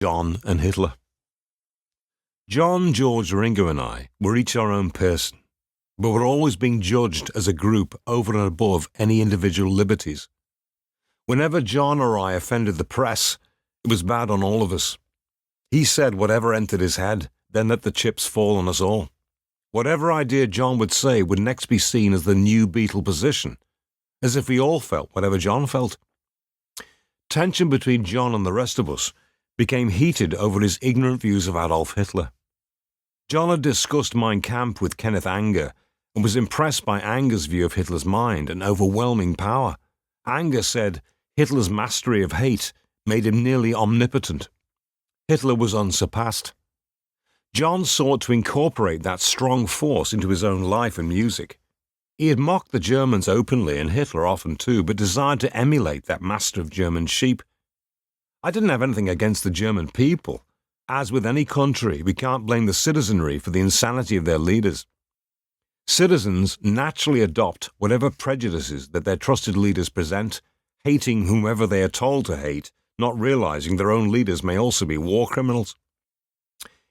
John and Hitler. John, George, Ringo and I were each our own person, but were always being judged as a group over and above any individual liberties. Whenever John or I offended the press, it was bad on all of us. He said whatever entered his head, then let the chips fall on us all. Whatever idea John would say would next be seen as the new Beatle position, as if we all felt whatever John felt. Tension between John and the rest of us became heated over his ignorant views of Adolf Hitler. John had discussed Mein Kampf with Kenneth Anger and was impressed by Anger's view of Hitler's mind and overwhelming power. Anger said Hitler's mastery of hate made him nearly omnipotent. Hitler was unsurpassed. John sought to incorporate that strong force into his own life and music. He had mocked the Germans openly, and Hitler often too, but desired to emulate that master of German sheep. I didn't have anything against the German people. As with any country, we can't blame the citizenry for the insanity of their leaders. Citizens naturally adopt whatever prejudices that their trusted leaders present, hating whomever they are told to hate, not realizing their own leaders may also be war criminals.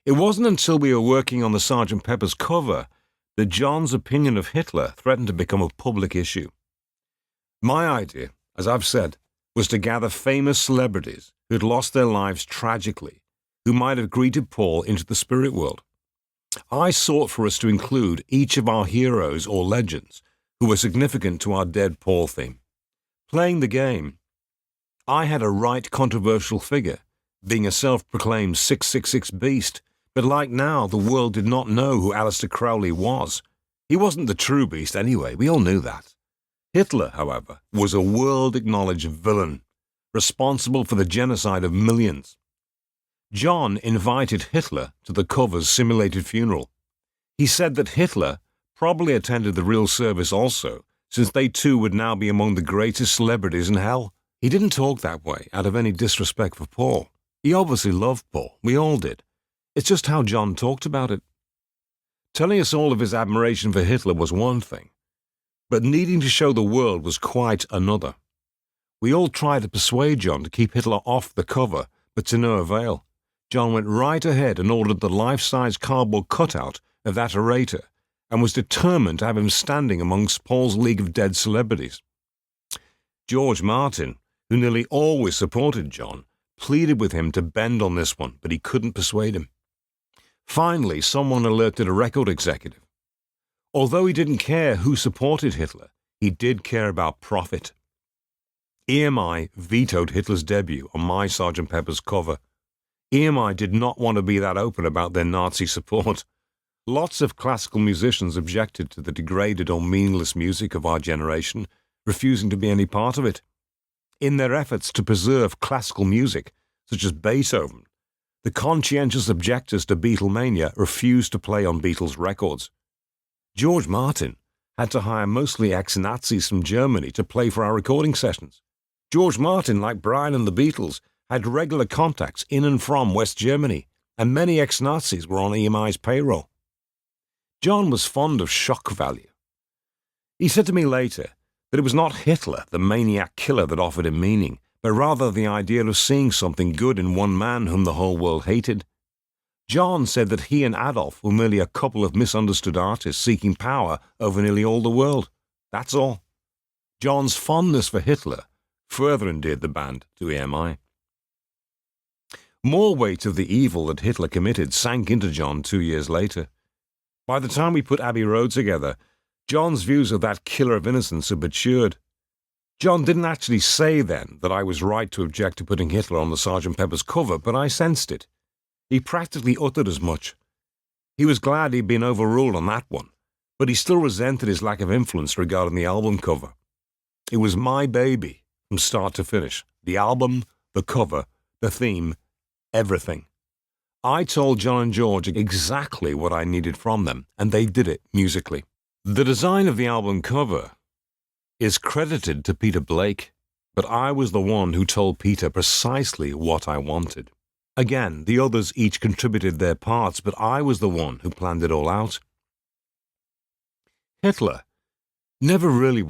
It wasn't until we were working on the Sgt. Pepper's cover that John's opinion of Hitler threatened to become a public issue. My idea, as I've said, was to gather famous celebrities who had lost their lives tragically, who might have greeted Paul into the spirit world. I sought for us to include each of our heroes or legends who were significant to our dead Paul theme. Playing the game, I had a right controversial figure, being a self-proclaimed 666 beast, but like now, the world did not know who Aleister Crowley was. He wasn't the true beast anyway, we all knew that. Hitler, however, was a world-acknowledged villain, responsible for the genocide of millions. John invited Hitler to the cover's simulated funeral. He said that Hitler probably attended the real service also, since they too would now be among the greatest celebrities in hell. He didn't talk that way out of any disrespect for Paul. He obviously loved Paul. We all did. It's just how John talked about it. Telling us all of his admiration for Hitler was one thing, but needing to show the world was quite another. We all tried to persuade John to keep Hitler off the cover, but to no avail. John went right ahead and ordered the life-size cardboard cutout of that orator and was determined to have him standing amongst Paul's league of dead celebrities. George Martin, who nearly always supported John, pleaded with him to bend on this one, but he couldn't persuade him. Finally, someone alerted a record executive. Although he didn't care who supported Hitler, he did care about profit. EMI vetoed Hitler's debut on My Sgt. Pepper's cover. EMI did not want to be that open about their Nazi support. Lots of classical musicians objected to the degraded or meaningless music of our generation, refusing to be any part of it. In their efforts to preserve classical music, such as Beethoven, the conscientious objectors to Beatlemania refused to play on Beatles records. George Martin had to hire mostly ex-Nazis from Germany to play for our recording sessions. George Martin, like Brian and the Beatles, had regular contacts in and from West Germany, and many ex-Nazis were on EMI's payroll. John was fond of shock value. He said to me later that it was not Hitler, the maniac killer, that offered him meaning, but rather the idea of seeing something good in one man whom the whole world hated. John said that he and Adolf were merely a couple of misunderstood artists seeking power over nearly all the world. That's all. John's fondness for Hitler further endeared the band to EMI. More weight of the evil that Hitler committed sank into John 2 years later. By the time we put Abbey Road together, John's views of that killer of innocence had matured. John didn't actually say then that I was right to object to putting Hitler on the Sgt. Pepper's cover, but I sensed it. He practically uttered as much. He was glad he'd been overruled on that one, but he still resented his lack of influence regarding the album cover. It was my baby from start to finish. The album, the cover, the theme, everything. I told John and George exactly what I needed from them, and they did it musically. The design of the album cover is credited to Peter Blake, but I was the one who told Peter precisely what I wanted. Again, the others each contributed their parts, but I was the one who planned it all out. Hitler never really